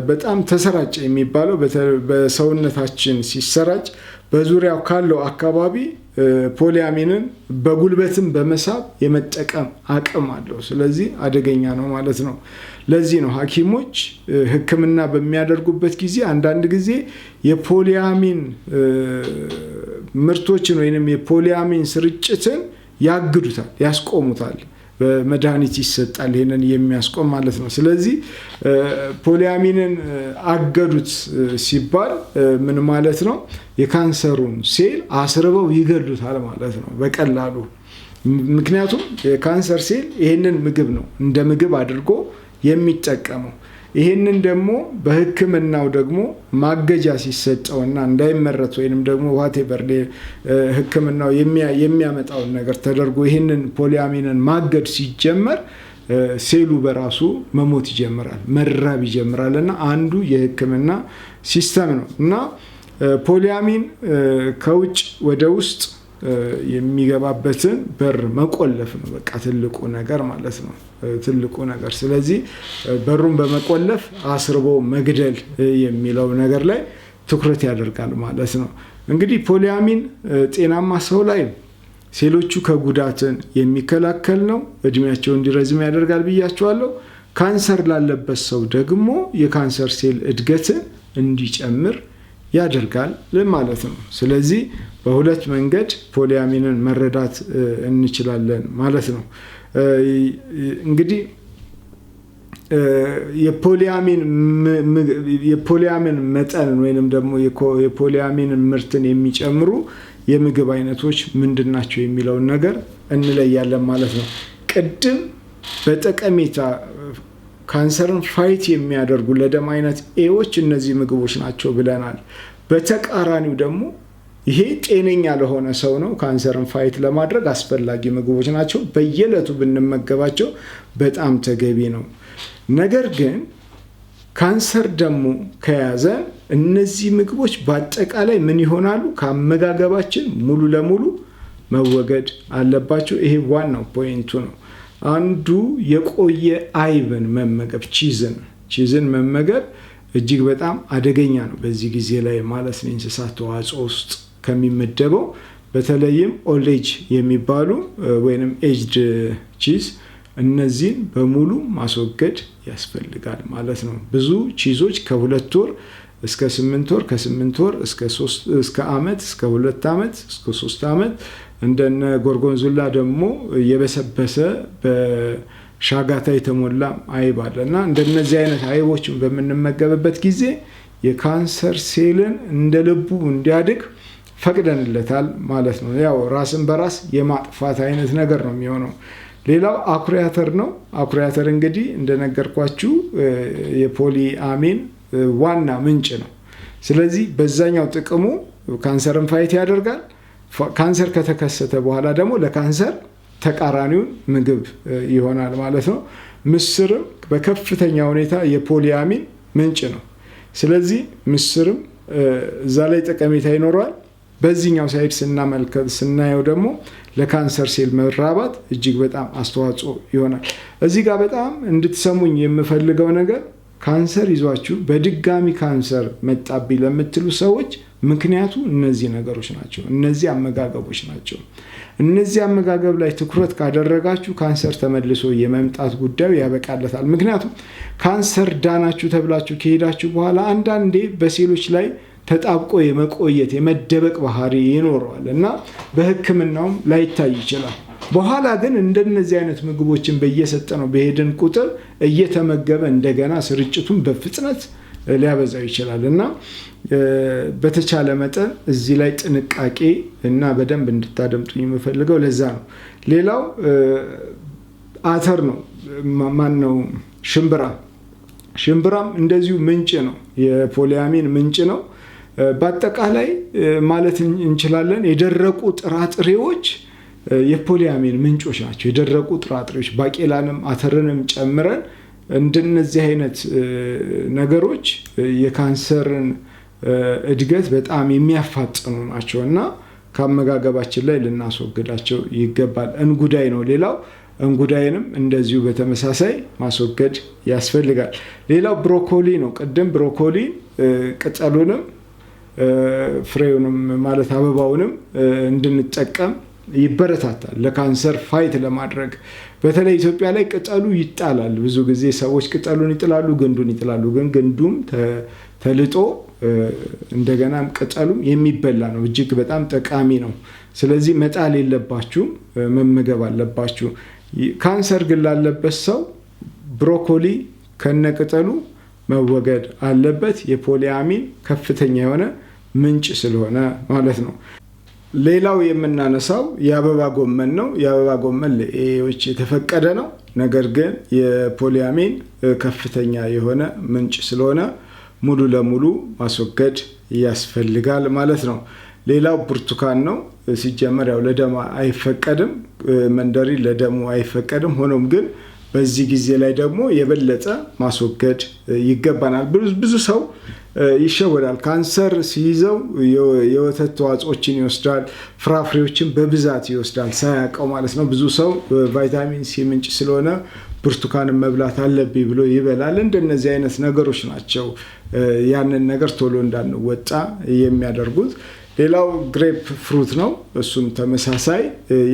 በጣም ተሰራጨ የሚባለው በሰውነታችን ሲሰራጭ በዙሪያው ካለው አካባቢ ፖሊያሚንን በጉልበትም በመሳብ የመጠቀም አቅም አለው። ስለዚህ አደገኛ ነው ማለት ነው። ለዚህ ነው ሐኪሞች ሕክምና በሚያደርጉበት ጊዜ አንዳንድ ጊዜ የፖሊያሚን ምርቶችን ወይንም የፖሊያሚን ስርጭትን ያግዱታል፣ ያስቆሙታል። በመድኃኒት ይሰጣል ይሄንን የሚያስቆም ማለት ነው። ስለዚህ ፖሊያሚንን አገዱት ሲባል ምን ማለት ነው? የካንሰሩን ሴል አስርበው ይገሉታል ማለት ነው በቀላሉ። ምክንያቱም የካንሰር ሴል ይሄንን ምግብ ነው እንደ ምግብ አድርጎ የሚጠቀመው። ይሄንን ደግሞ በህክምናው ደግሞ ማገጃ ሲሰጠውና እንዳይመረት ወይንም ደግሞ ዋቴቨር ህክምናው የሚያመጣውን ነገር ተደርጎ ይሄንን ፖሊያሚንን ማገድ ሲጀመር ሴሉ በራሱ መሞት ይጀምራል፣ መራብ ይጀምራል። እና አንዱ የህክምና ሲስተም ነው። እና ፖሊያሚን ከውጭ ወደ ውስጥ የሚገባበትን በር መቆለፍ ነው በቃ ትልቁ ነገር ማለት ነው ትልቁ ነገር። ስለዚህ በሩን በመቆለፍ አስርቦ መግደል የሚለው ነገር ላይ ትኩረት ያደርጋል ማለት ነው። እንግዲህ ፖሊያሚን ጤናማ ሰው ላይ ሴሎቹ ከጉዳትን የሚከላከል ነው፣ እድሜያቸው እንዲረዝም ያደርጋል ብያቸዋለሁ። ካንሰር ላለበት ሰው ደግሞ የካንሰር ሴል እድገትን እንዲጨምር ያደርጋል ማለት ነው። ስለዚህ በሁለት መንገድ ፖሊያሚንን መረዳት እንችላለን ማለት ነው። እንግዲህ የፖሊያሚን መጠን ወይንም ደግሞ የፖሊያሚን ምርትን የሚጨምሩ የምግብ አይነቶች ምንድናቸው የሚለውን ነገር እንለያለን ማለት ነው። ቅድም በጠቀሜታ ካንሰርን ፋይት የሚያደርጉ ለደም አይነት ኤዎች እነዚህ ምግቦች ናቸው ብለናል። በተቃራኒው ደግሞ ይሄ ጤነኛ ለሆነ ሰው ነው ካንሰርን ፋይት ለማድረግ አስፈላጊ ምግቦች ናቸው። በየዕለቱ ብንመገባቸው በጣም ተገቢ ነው። ነገር ግን ካንሰር ደግሞ ከያዘ እነዚህ ምግቦች በአጠቃላይ ምን ይሆናሉ? ከአመጋገባችን ሙሉ ለሙሉ መወገድ አለባቸው። ይሄ ዋናው ፖይንቱ ነው። አንዱ የቆየ አይብን መመገብ፣ ቺዝን መመገብ እጅግ በጣም አደገኛ ነው በዚህ ጊዜ ላይ ማለት ነው። እንስሳት ተዋጽኦ ውስጥ ከሚመደበው በተለይም ኦልድ ኤጅ የሚባሉ ወይንም ኤጅድ ቺዝ እነዚህን በሙሉ ማስወገድ ያስፈልጋል ማለት ነው። ብዙ ቺዞች ከ2 ወር እስከ 8 ወር፣ ከ8 ወር እስከ ዓመት፣ እስከ 2 ዓመት፣ እስከ 3 ዓመት እንደነ ጎርጎንዙላ ደግሞ የበሰበሰ በሻጋታ የተሞላ አይብ አለ እና እንደነዚህ አይነት አይቦችን በምንመገብበት ጊዜ የካንሰር ሴልን እንደ ልቡ እንዲያድግ ፈቅደንለታል ማለት ነው። ያው ራስን በራስ የማጥፋት አይነት ነገር ነው የሚሆነው። ሌላው አኩሪ አተር ነው። አኩሪ አተር እንግዲህ እንደነገርኳችሁ የፖሊአሚን ዋና ምንጭ ነው። ስለዚህ በዛኛው ጥቅሙ ካንሰርን ፋይት ያደርጋል። ካንሰር ከተከሰተ በኋላ ደግሞ ለካንሰር ተቃራኒውን ምግብ ይሆናል ማለት ነው። ምስርም በከፍተኛ ሁኔታ የፖሊአሚን ምንጭ ነው። ስለዚህ ምስርም እዛ ላይ ጠቀሜታ ይኖረዋል። በዚህኛው ሳይድ ስናየው ደግሞ ለካንሰር ሴል መራባት እጅግ በጣም አስተዋጽኦ ይሆናል። እዚህ ጋር በጣም እንድትሰሙኝ የምፈልገው ነገር ካንሰር ይዟችሁ በድጋሚ ካንሰር መጣብኝ ለምትሉ ሰዎች ምክንያቱ እነዚህ ነገሮች ናቸው፣ እነዚህ አመጋገቦች ናቸው። እነዚህ አመጋገብ ላይ ትኩረት ካደረጋችሁ ካንሰር ተመልሶ የመምጣት ጉዳዩ ያበቃለታል። ምክንያቱም ካንሰር ዳናችሁ ተብላችሁ ከሄዳችሁ በኋላ አንዳንዴ በሴሎች ላይ ተጣብቆ የመቆየት የመደበቅ ባህሪ ይኖረዋል እና በሕክምናውም ላይታይ ይችላል። በኋላ ግን እንደነዚህ አይነት ምግቦችን በየሰጠነው በሄድን ቁጥር እየተመገበ እንደገና ስርጭቱን በፍጥነት ሊያበዛው ይችላል እና በተቻለ መጠን እዚህ ላይ ጥንቃቄ እና በደንብ እንድታደምጡኝ የምፈልገው ለዛ ነው። ሌላው አተር ነው። ማነው? ሽምብራም እንደዚሁ ምንጭ ነው፣ የፖሊአሚን ምንጭ ነው። በአጠቃላይ ማለት እንችላለን የደረቁ ጥራጥሬዎች የፖሊአሚን ምንጮች ናቸው። የደረቁ ጥራጥሬዎች ባቄላንም አተርንም ጨምረን እንደነዚህ አይነት ነገሮች የካንሰርን እድገት በጣም የሚያፋጥኑ ናቸው እና ከአመጋገባችን ላይ ልናስወግዳቸው ይገባል። እንጉዳይ ነው ሌላው። እንጉዳይንም እንደዚሁ በተመሳሳይ ማስወገድ ያስፈልጋል። ሌላው ብሮኮሊ ነው። ቅድም ብሮኮሊ ቅጠሉንም ፍሬውንም ማለት አበባውንም እንድንጠቀም ይበረታታል ለካንሰር ፋይት ለማድረግ። በተለይ ኢትዮጵያ ላይ ቅጠሉ ይጣላል። ብዙ ጊዜ ሰዎች ቅጠሉን ይጥላሉ፣ ግንዱን ይጥላሉ። ግን ግንዱም ተልጦ እንደገናም ቅጠሉም የሚበላ ነው። እጅግ በጣም ጠቃሚ ነው። ስለዚህ መጣል የለባችሁም፣ መመገብ አለባችሁ። ካንሰር ግን ላለበት ሰው ብሮኮሊ ከነቅጠሉ መወገድ አለበት። የፖሊአሚን ከፍተኛ የሆነ ምንጭ ስለሆነ ማለት ነው። ሌላው የምናነሳው የአበባ ጎመን ነው። የአበባ ጎመን ለኤዎች የተፈቀደ ነው። ነገር ግን የፖሊአሚን ከፍተኛ የሆነ ምንጭ ስለሆነ ሙሉ ለሙሉ ማስወገድ ያስፈልጋል ማለት ነው። ሌላው ብርቱካን ነው። ሲጀመር ያው ለደም አይፈቀድም፣ መንደሪ ለደሙ አይፈቀድም። ሆኖም ግን በዚህ ጊዜ ላይ ደግሞ የበለጠ ማስወገድ ይገባናል። ብዙ ሰው ይሸወዳል። ካንሰር ሲይዘው የወተት ተዋጽኦችን ይወስዳል፣ ፍራፍሬዎችን በብዛት ይወስዳል ሳያውቀው ማለት ነው። ብዙ ሰው ቫይታሚን ሲ ምንጭ ስለሆነ ብርቱካንን መብላት አለብኝ ብሎ ይበላል። እንደነዚህ አይነት ነገሮች ናቸው ያንን ነገር ቶሎ እንዳንወጣ የሚያደርጉት። ሌላው ግሬፕ ፍሩት ነው። እሱም ተመሳሳይ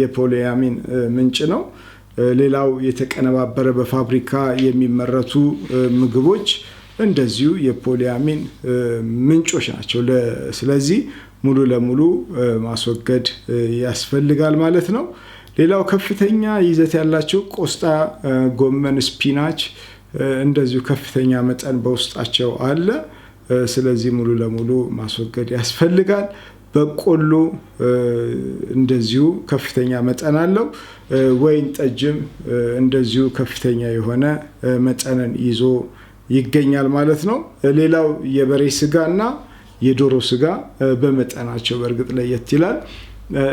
የፖሊያሚን ምንጭ ነው። ሌላው የተቀነባበረ በፋብሪካ የሚመረቱ ምግቦች እንደዚሁ የፖሊያሚን ምንጮች ናቸው። ስለዚህ ሙሉ ለሙሉ ማስወገድ ያስፈልጋል ማለት ነው። ሌላው ከፍተኛ ይዘት ያላቸው ቆስጣ፣ ጎመን፣ ስፒናች እንደዚሁ ከፍተኛ መጠን በውስጣቸው አለ። ስለዚህ ሙሉ ለሙሉ ማስወገድ ያስፈልጋል። በቆሎ እንደዚሁ ከፍተኛ መጠን አለው። ወይን ጠጅም እንደዚሁ ከፍተኛ የሆነ መጠንን ይዞ ይገኛል ማለት ነው። ሌላው የበሬ ስጋና የዶሮ ስጋ በመጠናቸው በእርግጥ ለየት ይላል።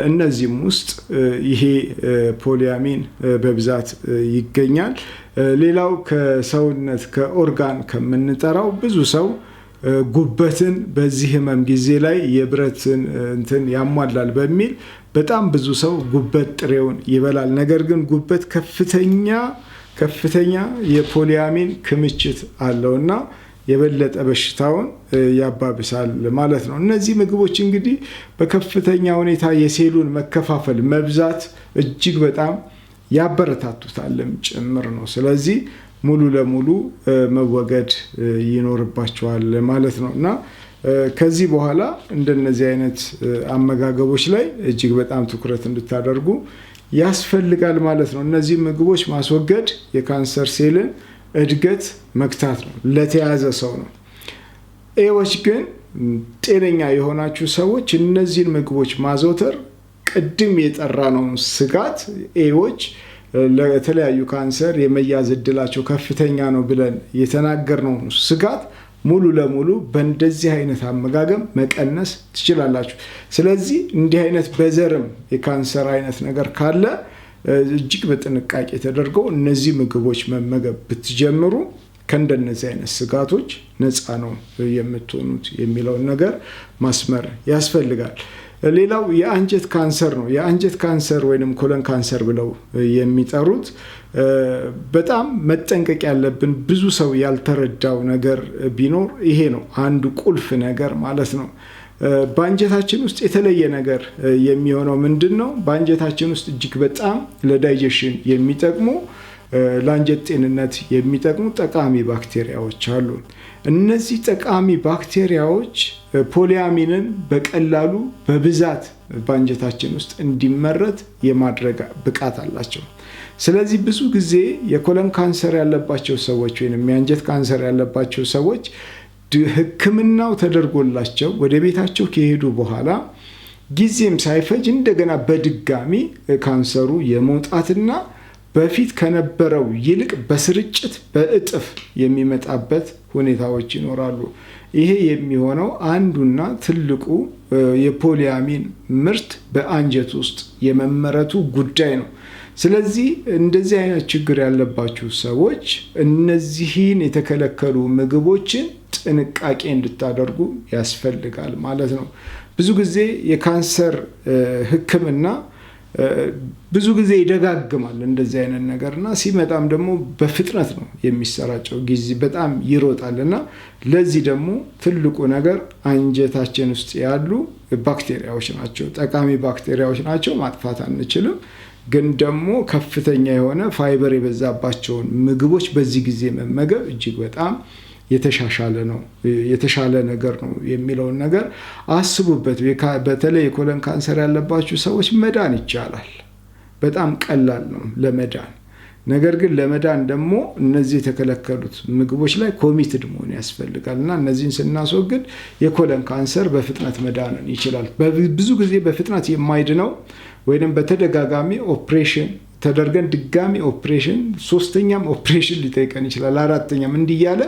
እነዚህም ውስጥ ይሄ ፖሊያሚን በብዛት ይገኛል። ሌላው ከሰውነት ከኦርጋን ከምንጠራው ብዙ ሰው ጉበትን በዚህ ህመም ጊዜ ላይ የብረትን እንትን ያሟላል በሚል በጣም ብዙ ሰው ጉበት ጥሬውን ይበላል። ነገር ግን ጉበት ከፍተኛ የፖሊያሚን ክምችት አለውና የበለጠ በሽታውን ያባብሳል ማለት ነው። እነዚህ ምግቦች እንግዲህ በከፍተኛ ሁኔታ የሴሉን መከፋፈል መብዛት እጅግ በጣም ያበረታቱታልም ጭምር ነው። ስለዚህ ሙሉ ለሙሉ መወገድ ይኖርባቸዋል ማለት ነው እና ከዚህ በኋላ እንደነዚህ አይነት አመጋገቦች ላይ እጅግ በጣም ትኩረት እንድታደርጉ ያስፈልጋል ማለት ነው። እነዚህ ምግቦች ማስወገድ የካንሰር ሴልን እድገት መግታት ነው፣ ለተያዘ ሰው ነው። ኤዎች ግን ጤነኛ የሆናችሁ ሰዎች እነዚህን ምግቦች ማዘውተር ቅድም የጠራነውን ስጋት ኤዎች ለተለያዩ ካንሰር የመያዝ እድላቸው ከፍተኛ ነው ብለን የተናገርነው ስጋት ሙሉ ለሙሉ በእንደዚህ አይነት አመጋገብ መቀነስ ትችላላችሁ። ስለዚህ እንዲህ አይነት በዘርም የካንሰር አይነት ነገር ካለ እጅግ በጥንቃቄ ተደርገው እነዚህ ምግቦች መመገብ ብትጀምሩ ከእንደነዚህ አይነት ስጋቶች ነፃ ነው የምትሆኑት የሚለውን ነገር ማስመር ያስፈልጋል። ሌላው የአንጀት ካንሰር ነው። የአንጀት ካንሰር ወይንም ኮለን ካንሰር ብለው የሚጠሩት በጣም መጠንቀቅ ያለብን ብዙ ሰው ያልተረዳው ነገር ቢኖር ይሄ ነው። አንዱ ቁልፍ ነገር ማለት ነው። በአንጀታችን ውስጥ የተለየ ነገር የሚሆነው ምንድን ነው? በአንጀታችን ውስጥ እጅግ በጣም ለዳይጀሽን የሚጠቅሙ ለአንጀት ጤንነት የሚጠቅሙ ጠቃሚ ባክቴሪያዎች አሉ። እነዚህ ጠቃሚ ባክቴሪያዎች ፖሊያሚንን በቀላሉ በብዛት በአንጀታችን ውስጥ እንዲመረት የማድረግ ብቃት አላቸው። ስለዚህ ብዙ ጊዜ የኮለን ካንሰር ያለባቸው ሰዎች ወይም የአንጀት ካንሰር ያለባቸው ሰዎች ሕክምናው ተደርጎላቸው ወደ ቤታቸው ከሄዱ በኋላ ጊዜም ሳይፈጅ እንደገና በድጋሚ ካንሰሩ የመውጣትና በፊት ከነበረው ይልቅ በስርጭት በእጥፍ የሚመጣበት ሁኔታዎች ይኖራሉ። ይሄ የሚሆነው አንዱና ትልቁ የፖሊያሚን ምርት በአንጀት ውስጥ የመመረቱ ጉዳይ ነው። ስለዚህ እንደዚህ አይነት ችግር ያለባችሁ ሰዎች እነዚህን የተከለከሉ ምግቦችን ጥንቃቄ እንድታደርጉ ያስፈልጋል ማለት ነው። ብዙ ጊዜ የካንሰር ሕክምና ብዙ ጊዜ ይደጋግማል እንደዚህ አይነት ነገርና ሲመጣም ደግሞ በፍጥነት ነው የሚሰራጨው፣ ጊዜ በጣም ይሮጣልና ለዚህ ደግሞ ትልቁ ነገር አንጀታችን ውስጥ ያሉ ባክቴሪያዎች ናቸው። ጠቃሚ ባክቴሪያዎች ናቸው፣ ማጥፋት አንችልም። ግን ደግሞ ከፍተኛ የሆነ ፋይበር የበዛባቸውን ምግቦች በዚህ ጊዜ መመገብ እጅግ በጣም የተሻለ ነገር ነው የሚለውን ነገር አስቡበት። በተለይ የኮለን ካንሰር ያለባችሁ ሰዎች መዳን ይቻላል። በጣም ቀላል ነው ለመዳን። ነገር ግን ለመዳን ደግሞ እነዚህ የተከለከሉት ምግቦች ላይ ኮሚትድ መሆን ያስፈልጋል እና እነዚህን ስናስወግድ የኮለን ካንሰር በፍጥነት መዳንን ይችላል። ብዙ ጊዜ በፍጥነት የማይድነው ወይም በተደጋጋሚ ኦፕሬሽን ተደርገን ድጋሚ ኦፕሬሽን፣ ሶስተኛም ኦፕሬሽን ሊጠይቀን ይችላል፣ አራተኛም እንዲያለ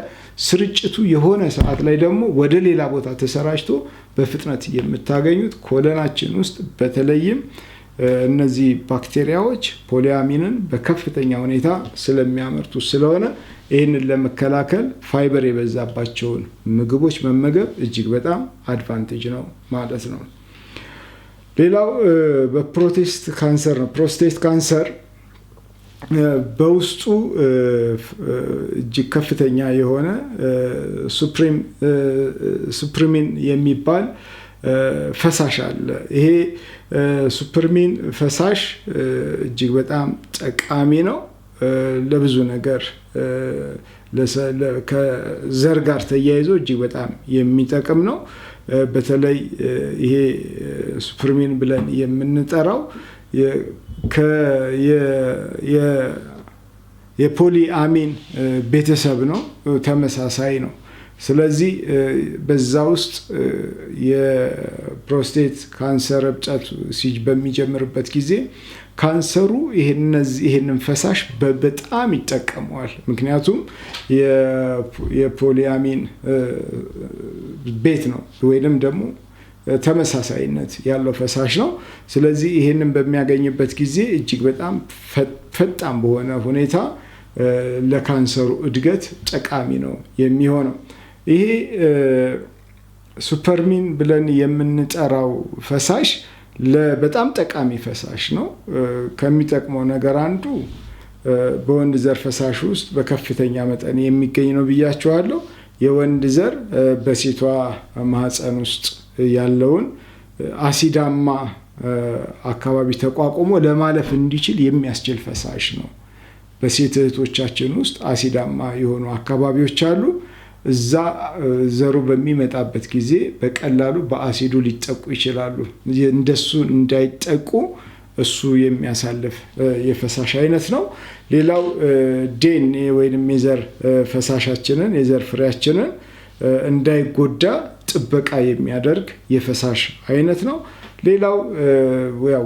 ስርጭቱ የሆነ ሰዓት ላይ ደግሞ ወደ ሌላ ቦታ ተሰራጭቶ በፍጥነት የምታገኙት ኮለናችን ውስጥ በተለይም እነዚህ ባክቴሪያዎች ፖሊያሚንን በከፍተኛ ሁኔታ ስለሚያመርቱ ስለሆነ ይህንን ለመከላከል ፋይበር የበዛባቸውን ምግቦች መመገብ እጅግ በጣም አድቫንቴጅ ነው ማለት ነው። ሌላው በፕሮስቴት ካንሰር ነው። ፕሮስቴት ካንሰር በውስጡ እጅግ ከፍተኛ የሆነ ሱፕሪሚን የሚባል ፈሳሽ አለ። ይሄ ሱፕሪሚን ፈሳሽ እጅግ በጣም ጠቃሚ ነው ለብዙ ነገር። ከዘር ጋር ተያይዞ እጅግ በጣም የሚጠቅም ነው። በተለይ ይሄ ሱፕሪሚን ብለን የምንጠራው የፖሊ አሚን ቤተሰብ ነው፣ ተመሳሳይ ነው። ስለዚህ በዛ ውስጥ የፕሮስቴት ካንሰር እብጠት በሚጀምርበት ጊዜ ካንሰሩ ይሄንን ፈሳሽ በጣም ይጠቀመዋል። ምክንያቱም የፖሊአሚን ቤት ነው ወይንም ደግሞ ተመሳሳይነት ያለው ፈሳሽ ነው። ስለዚህ ይሄንን በሚያገኝበት ጊዜ እጅግ በጣም ፈጣን በሆነ ሁኔታ ለካንሰሩ እድገት ጠቃሚ ነው የሚሆነው። ይሄ ሱፐርሚን ብለን የምንጠራው ፈሳሽ በጣም ጠቃሚ ፈሳሽ ነው። ከሚጠቅመው ነገር አንዱ በወንድ ዘር ፈሳሽ ውስጥ በከፍተኛ መጠን የሚገኝ ነው ብያቸዋለሁ። የወንድ ዘር በሴቷ ማህፀን ውስጥ ያለውን አሲዳማ አካባቢ ተቋቁሞ ለማለፍ እንዲችል የሚያስችል ፈሳሽ ነው። በሴት እህቶቻችን ውስጥ አሲዳማ የሆኑ አካባቢዎች አሉ። እዛ ዘሩ በሚመጣበት ጊዜ በቀላሉ በአሲዱ ሊጠቁ ይችላሉ። እንደሱ እንዳይጠቁ እሱ የሚያሳልፍ የፈሳሽ አይነት ነው። ሌላው ዲኤንኤ ወይንም የዘር ፈሳሻችንን የዘር ፍሬያችንን እንዳይጎዳ ጥበቃ የሚያደርግ የፈሳሽ አይነት ነው። ሌላው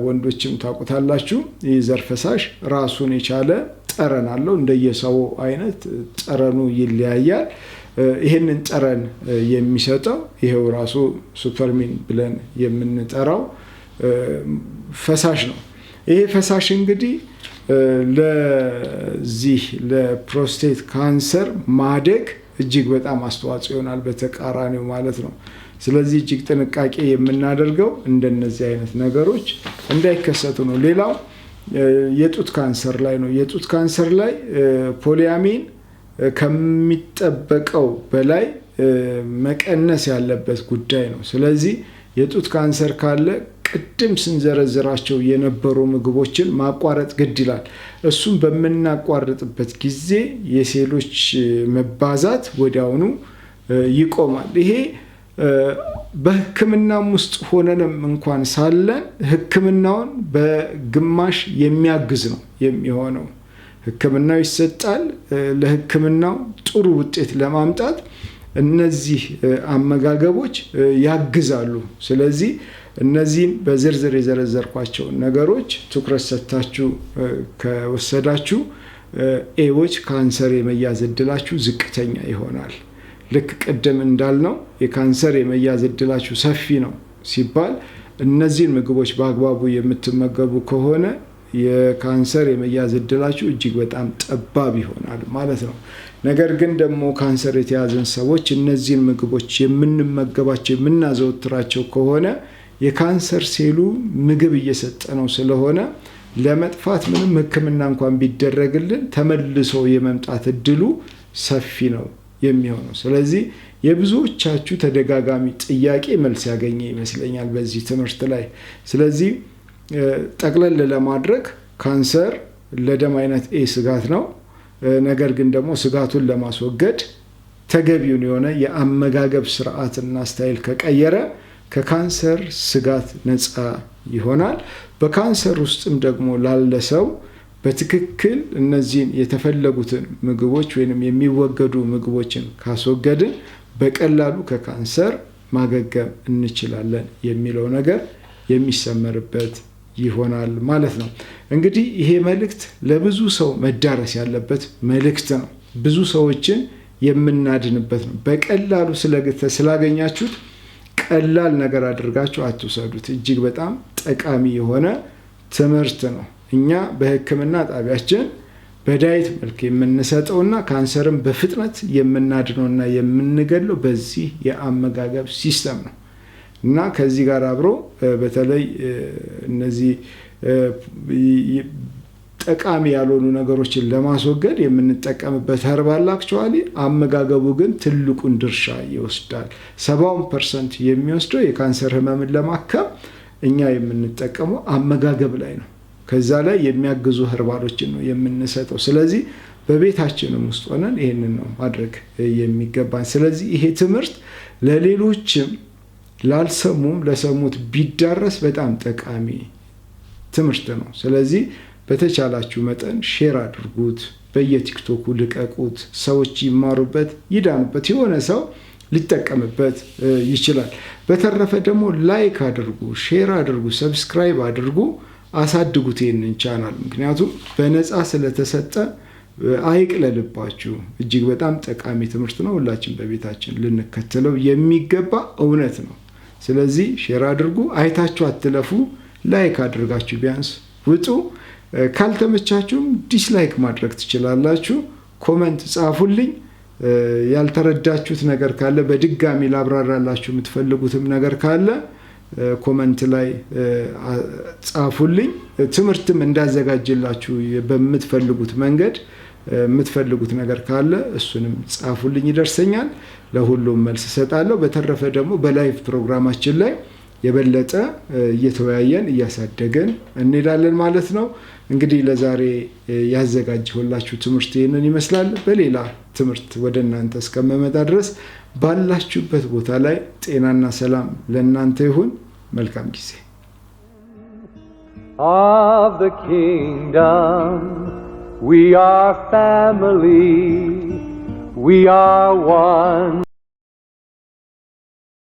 ወንዶችም ታውቁታላችሁ፣ የዘር ፈሳሽ ራሱን የቻለ ጠረን አለው። እንደየሰው አይነት ጠረኑ ይለያያል። ይህንን ጠረን የሚሰጠው ይሄው ራሱ ሱፐርሚን ብለን የምንጠራው ፈሳሽ ነው። ይሄ ፈሳሽ እንግዲህ ለዚህ ለፕሮስቴት ካንሰር ማደግ እጅግ በጣም አስተዋጽኦ ይሆናል፣ በተቃራኒው ማለት ነው። ስለዚህ እጅግ ጥንቃቄ የምናደርገው እንደነዚህ አይነት ነገሮች እንዳይከሰቱ ነው። ሌላው የጡት ካንሰር ላይ ነው። የጡት ካንሰር ላይ ፖሊአሚን ከሚጠበቀው በላይ መቀነስ ያለበት ጉዳይ ነው። ስለዚህ የጡት ካንሰር ካለ ቅድም ስንዘረዝራቸው የነበሩ ምግቦችን ማቋረጥ ግድ ይላል። እሱም በምናቋርጥበት ጊዜ የሴሎች መባዛት ወዲያውኑ ይቆማል። ይሄ በሕክምናም ውስጥ ሆነንም እንኳን ሳለን ሕክምናውን በግማሽ የሚያግዝ ነው የሚሆነው። ሕክምናው ይሰጣል። ለሕክምናው ጥሩ ውጤት ለማምጣት እነዚህ አመጋገቦች ያግዛሉ። ስለዚህ እነዚህን በዝርዝር የዘረዘርኳቸውን ነገሮች ትኩረት ሰጥታችሁ ከወሰዳችሁ ኤዎች ካንሰር የመያዝ እድላችሁ ዝቅተኛ ይሆናል። ልክ ቅድም እንዳልነው የካንሰር የመያዝ እድላችሁ ሰፊ ነው ሲባል እነዚህን ምግቦች በአግባቡ የምትመገቡ ከሆነ የካንሰር የመያዝ እድላችሁ እጅግ በጣም ጠባብ ይሆናል ማለት ነው። ነገር ግን ደግሞ ካንሰር የተያዘን ሰዎች እነዚህን ምግቦች የምንመገባቸው የምናዘወትራቸው ከሆነ የካንሰር ሴሉ ምግብ እየሰጠ ነው ስለሆነ ለመጥፋት ምንም ሕክምና እንኳን ቢደረግልን ተመልሶ የመምጣት እድሉ ሰፊ ነው የሚሆነው። ስለዚህ የብዙዎቻችሁ ተደጋጋሚ ጥያቄ መልስ ያገኘ ይመስለኛል በዚህ ትምህርት ላይ። ስለዚህ ጠቅለል ለማድረግ ካንሰር ለደም አይነት ኤ ስጋት ነው። ነገር ግን ደግሞ ስጋቱን ለማስወገድ ተገቢውን የሆነ የአመጋገብ ስርዓትና ስታይል ከቀየረ ከካንሰር ስጋት ነፃ ይሆናል። በካንሰር ውስጥም ደግሞ ላለ ሰው በትክክል እነዚህን የተፈለጉትን ምግቦች ወይንም የሚወገዱ ምግቦችን ካስወገድን በቀላሉ ከካንሰር ማገገም እንችላለን የሚለው ነገር የሚሰመርበት ይሆናል ማለት ነው። እንግዲህ ይሄ መልእክት ለብዙ ሰው መዳረስ ያለበት መልእክት ነው። ብዙ ሰዎችን የምናድንበት ነው። በቀላሉ ስላገኛችሁት ቀላል ነገር አድርጋችሁ አትውሰዱት። እጅግ በጣም ጠቃሚ የሆነ ትምህርት ነው። እኛ በሕክምና ጣቢያችን በዳይት መልክ የምንሰጠውና ካንሰርም በፍጥነት የምናድነውና የምንገለው በዚህ የአመጋገብ ሲስተም ነው እና ከዚህ ጋር አብሮ በተለይ እነዚህ ጠቃሚ ያልሆኑ ነገሮችን ለማስወገድ የምንጠቀምበት ኸርባል አክቹዋሊ አመጋገቡ ግን ትልቁን ድርሻ ይወስዳል። 70% የሚወስደው የካንሰር ህመምን ለማከም እኛ የምንጠቀመው አመጋገብ ላይ ነው። ከዛ ላይ የሚያግዙ ኸርባሎችን ነው የምንሰጠው። ስለዚህ በቤታችንም ውስጥ ሆነን ይሄንን ነው ማድረግ የሚገባን። ስለዚህ ይሄ ትምህርት ለሌሎችም ላልሰሙም ለሰሙት ቢዳረስ በጣም ጠቃሚ ትምህርት ነው። ስለዚህ በተቻላችሁ መጠን ሼር አድርጉት፣ በየቲክቶኩ ልቀቁት፣ ሰዎች ይማሩበት፣ ይዳኑበት፣ የሆነ ሰው ሊጠቀምበት ይችላል። በተረፈ ደግሞ ላይክ አድርጉ፣ ሼር አድርጉ፣ ሰብስክራይብ አድርጉ፣ አሳድጉት ይህንን ቻናል። ምክንያቱም በነፃ ስለተሰጠ አይቅለልባችሁ። እጅግ በጣም ጠቃሚ ትምህርት ነው። ሁላችን በቤታችን ልንከተለው የሚገባ እውነት ነው። ስለዚህ ሼር አድርጉ፣ አይታችሁ አትለፉ። ላይክ አድርጋችሁ ቢያንስ ውጡ። ካልተመቻችሁም ዲስላይክ ማድረግ ትችላላችሁ። ኮመንት ጻፉልኝ። ያልተረዳችሁት ነገር ካለ በድጋሚ ላብራራላችሁ የምትፈልጉትም ነገር ካለ ኮመንት ላይ ጻፉልኝ። ትምህርትም እንዳዘጋጅላችሁ በምትፈልጉት መንገድ የምትፈልጉት ነገር ካለ እሱንም ጻፉልኝ፣ ይደርሰኛል። ለሁሉም መልስ እሰጣለሁ። በተረፈ ደግሞ በላይቭ ፕሮግራማችን ላይ የበለጠ እየተወያየን እያሳደገን እንሄዳለን ማለት ነው። እንግዲህ ለዛሬ ያዘጋጀሁላችሁ ትምህርት ይህንን ይመስላል። በሌላ ትምህርት ወደ እናንተ እስከመመጣ ድረስ ባላችሁበት ቦታ ላይ ጤናና ሰላም ለእናንተ ይሁን። መልካም ጊዜ። Of the kingdom, we are family, we are one.